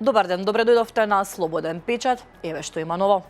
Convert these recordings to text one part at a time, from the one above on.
Добар ден, добре дојдовте на Слободен печат. Еве што има ново.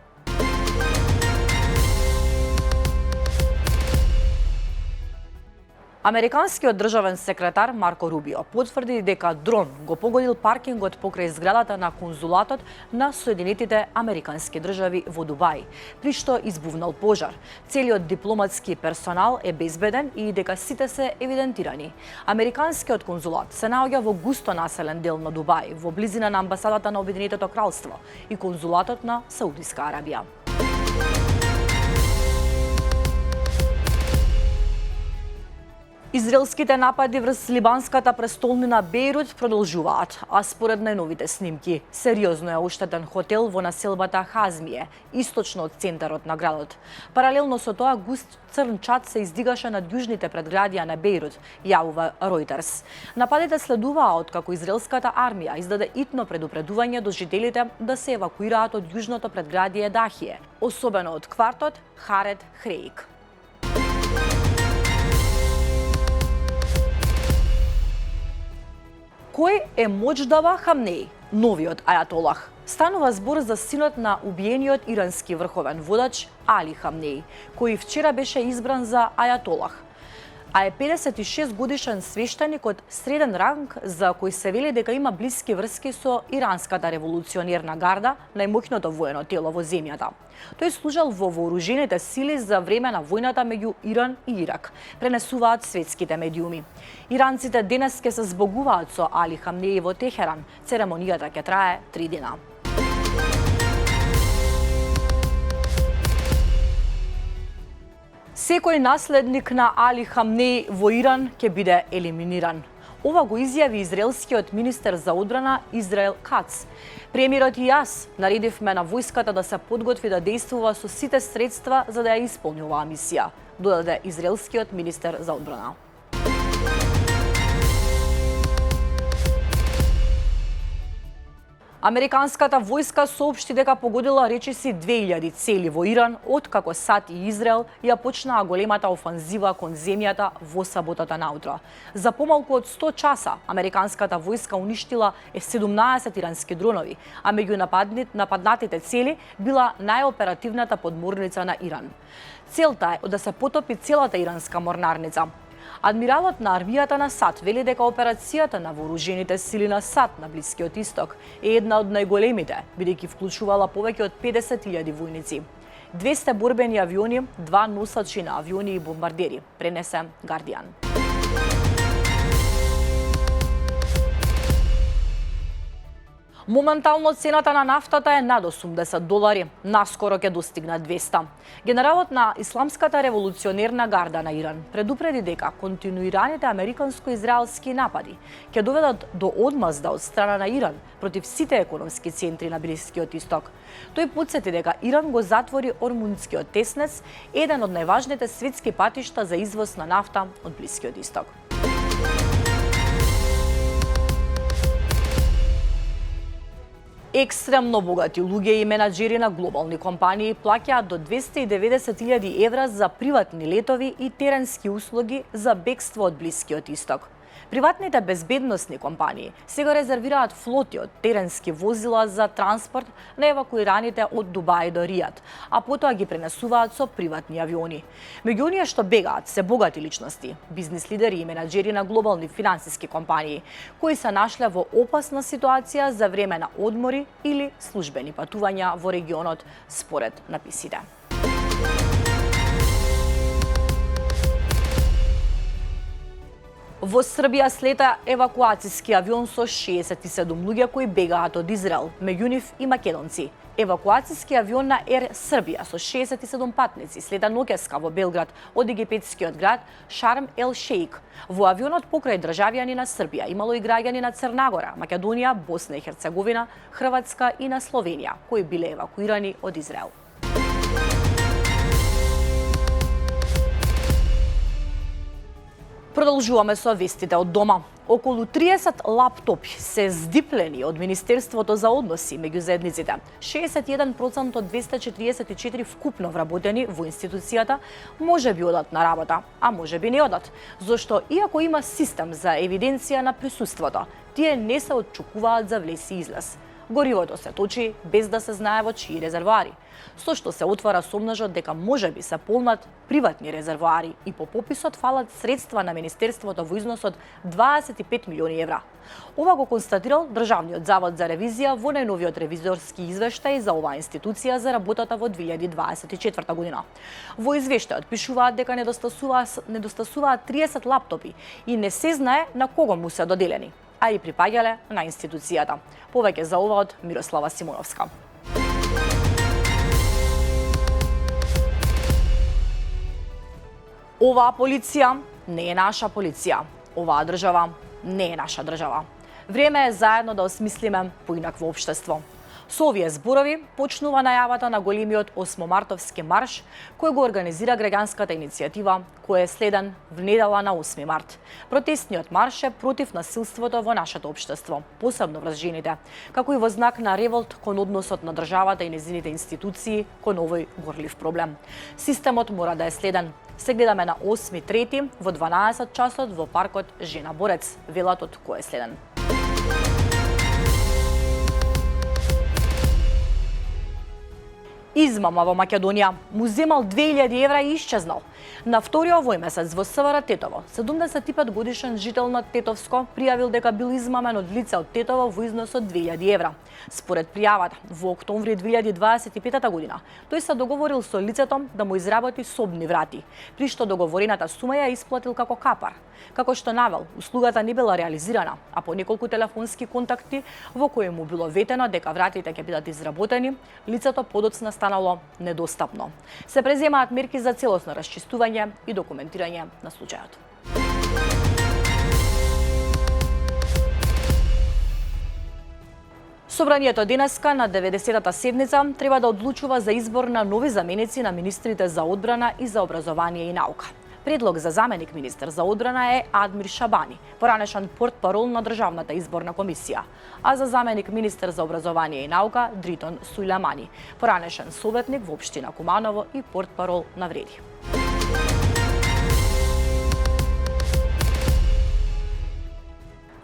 Американскиот државен секретар Марко Рубио потврди дека дрон го погодил паркингот покрај зградата на конзулатот на Соединетите Американски држави во Дубај, при што избувнал пожар. Целиот дипломатски персонал е безбеден и дека сите се евидентирани. Американскиот конзулат се наоѓа во густо населен дел на Дубај, во близина на амбасадата на Обединетото кралство и конзулатот на Саудиска Арабија. Израелските напади врз либанската престолнина Бејрут продолжуваат, а според најновите снимки, сериозно е оштетен хотел во населбата Хазмие, источно од центарот на градот. Паралелно со тоа, густ црн чад се издигаше над јужните предградија на Бејрут, јавува Ројтерс. Нападите следуваа откако израелската армија издаде итно предупредување до жителите да се евакуираат од јужното предградие Дахие, особено од квартот Харед Хреик. Кој е Моџдаба Хамнеј, новиот ајатолах? Станува збор за синот на убиениот ирански врховен водач Али Хамнеј, кој вчера беше избран за ајатолах, а е 56 годишен свештеник од среден ранг за кој се вели дека има блиски врски со иранската револуционерна гарда, најмоќното воено тело во земјата. Тој служел во вооружените сили за време на војната меѓу Иран и Ирак, пренесуваат светските медиуми. Иранците денес ќе се збогуваат со Али Хамнеј во Техеран. Церемонијата ќе трае 3 дена. Секој наследник на Али Хамнеј во Иран ќе биде елиминиран. Ова го изјави израелскиот министер за одбрана Израел Кац. Премиерот и јас наредивме на војската да се подготви да действува со сите средства за да ја исполни оваа мисија, додаде израелскиот министер за одбрана. Американската војска соопшти дека погодила речиси 2000 цели во Иран откако САД и Израел ја почнаа големата офанзива кон земјата во саботата наутро. За помалку од 100 часа американската војска уништила 17 ирански дронови, а меѓу нападнатите цели била најоперативната подморница на Иран. Целта е да се потопи целата иранска морнарница. Адмиралот на армијата на САД вели дека операцијата на вооружените сили на САД на Блискиот Исток е една од најголемите, бидејќи вклучувала повеќе од 50.000 војници. 200 борбени авиони, 2 носачи на авиони и бомбардери, пренесе Гардијан. Моментално цената на нафтата е над $80, наскоро ќе достигне 200. Генералот на Исламската револуционерна гарда на Иран предупреди дека континуираните американско-израелски напади ќе доведат до одмазда од страна на Иран против сите економски центри на Блискиот Исток. Тој потсети дека Иран го затвори Ормунскиот теснец, еден од најважните светски патишта за извоз на нафта од Блискиот Исток. Екстремно богати луѓе и менаџери на глобални компании плаќаат до 290.000 евра за приватни летови и теренски услуги за бегство од Блискиот Исток. Приватните безбедносни компании сега резервираат флоти од теренски возила за транспорт на евакуираните од Дубај до Ријад, а потоа ги пренесуваат со приватни авиони. Меѓу оние што бегаат се богати личности, бизнис лидери и менаџери на глобални финансиски компании, кои се нашле во опасна ситуација за време на одмори или службени патувања во регионот, според написите. Во Србија слета евакуацијски авион со 67 луѓе кои бегаат од Израел, меѓу нив и македонци. Евакуацијски авион на Ер Србија со 67 патници слета ноќеска во Белград од египетскиот град Шарм ел Шејк. Во авионот покрај државјани на Србија имало и граѓани на Црна Гора, Македонија, Босна и Херцеговина, Хрватска и на Словенија, кои биле евакуирани од Израел. Продолжуваме со вестите од дома. Околу 30 лаптопи се здиплени од Министерството за односи меѓу заедниците. 61% од 244 вкупно вработени во институцијата може би одат на работа, а може би не одат, зашто иако има систем за евиденција на присуството, тие не се отчукуваат за влез и излез. Горивото се точи без да се знае во чии резервоари, со што се отвара сомнежот дека можеби се полнат приватни резервоари и по пописот фалат средства на Министерството во износ од 25 милиони евра. Ова го констатирал Државниот завод за ревизија во најновиот ревизорски извештај за оваа институција за работата во 2024 година. Во извештајот пишуваат дека недостасуваат 30 лаптопи и не се знае на кого му се доделени, а и припаѓале на институцијата. Повеќе за ова од Мирослава Симоновска. Оваа полиција не е наша полиција. Оваа држава не е наша држава. Време е заедно да осмислиме поинакво општество. Со овие зборови почнува најавата на големиот 8-мартовски марш, кој го организира граѓанската иницијатива, кој е следен в недела на 8 март. Протестниот марш е против насилството во нашето општество, посебно врз жените, како и во знак на револт кон односот на државата и нејзините институции кон овој горлив проблем. Системот мора да е следен. Се гледаме на 8.3 во 12 часот во паркот Жена Борец, велат од кој е следен. Измама во Македонија. Му земал 2000 евра и исчезнал. На 2 овој месец во СВР Тетово, 75 годишен жител на Тетовско пријавил дека бил измамен од лице од Тетово во износ од 2000 евра. Според пријавата, во октомври 2025 година, тој се договорил со лицето да му изработи собни врати, при што договорената сума ја исплатил како капар. Како што навел, услугата не била реализирана, а по неколку телефонски контакти во кои му било ветено дека вратите ќе бидат изработени, лицето подоцна станало недостапно. Се преземаат мерки за целосно расчистување и документирање на случајот. Собранието денеска на 90-та седница треба да одлучува за избор на нови заменици на министрите за одбрана и за образование и наука. Предлог за заменик министер за одбрана е Адмир Шабани, поранешен портпарол на Државната изборна комисија, а за заменик министер за образование и наука Дритон Сујлемани, поранешен советник во општина Куманово и портпарол на Вреди.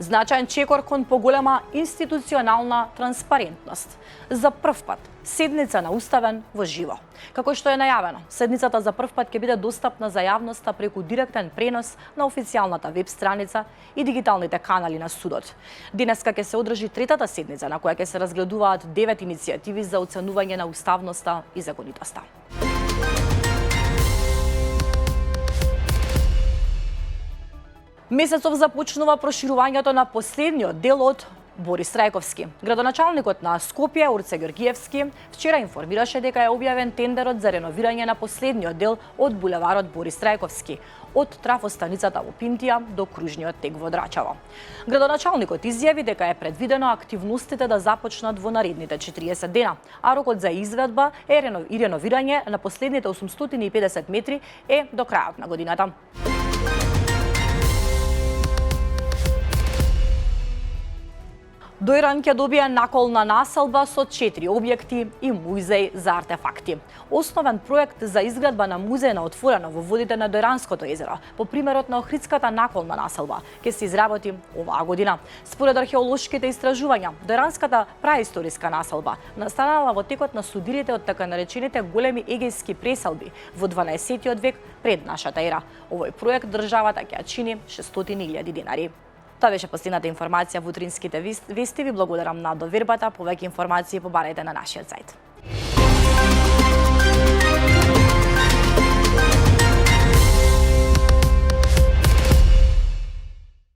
Значаен чекор кон поголема институционална транспарентност. За прв пат седница на Уставен во живо. Како што е најавено, седницата за прв пат ќе биде достапна за јавноста преку директен пренос на официјалната веб страница и дигиталните канали на судот. Денеска ќе се одржи третата седница на која ќе се разгледуваат 9 иницијативи за оценување на уставноста и законитоста. Месецов започнува проширувањето на последниот дел од Борис Трајковски. Градоначалникот на Скопје, Орце Георгиевски, вчера информираше дека е објавен тендерот за реновирање на последниот дел од булеварот Борис Трајковски, од трафостаницата во Пинтија до кружниот тек во Драчево. Градоначалникот изјави дека е предвидено активностите да започнат во наредните 40 дена, а рокот за изведба и реновирање на последните 850 метри е до крајот на годината. Дојран ќе добие наколна населба со 4 објекти и музеј за артефакти. Основен проект за изградба на музеј на отворено во водите на Дојранското езеро, по примерот на Охридската наколна населба, ќе се изработи оваа година. Според археолошките истражувања, Дојранската праисториска населба настанала во текот на судирите од така наречените големи егејски преселби во 12 век пред нашата ера. Овој проект државата ќе ја чини 600.000 денари. Тоа беше последната информација во утринските вести. Ви благодарам на довербата. Повеќе информации побарајте на нашиот сајт.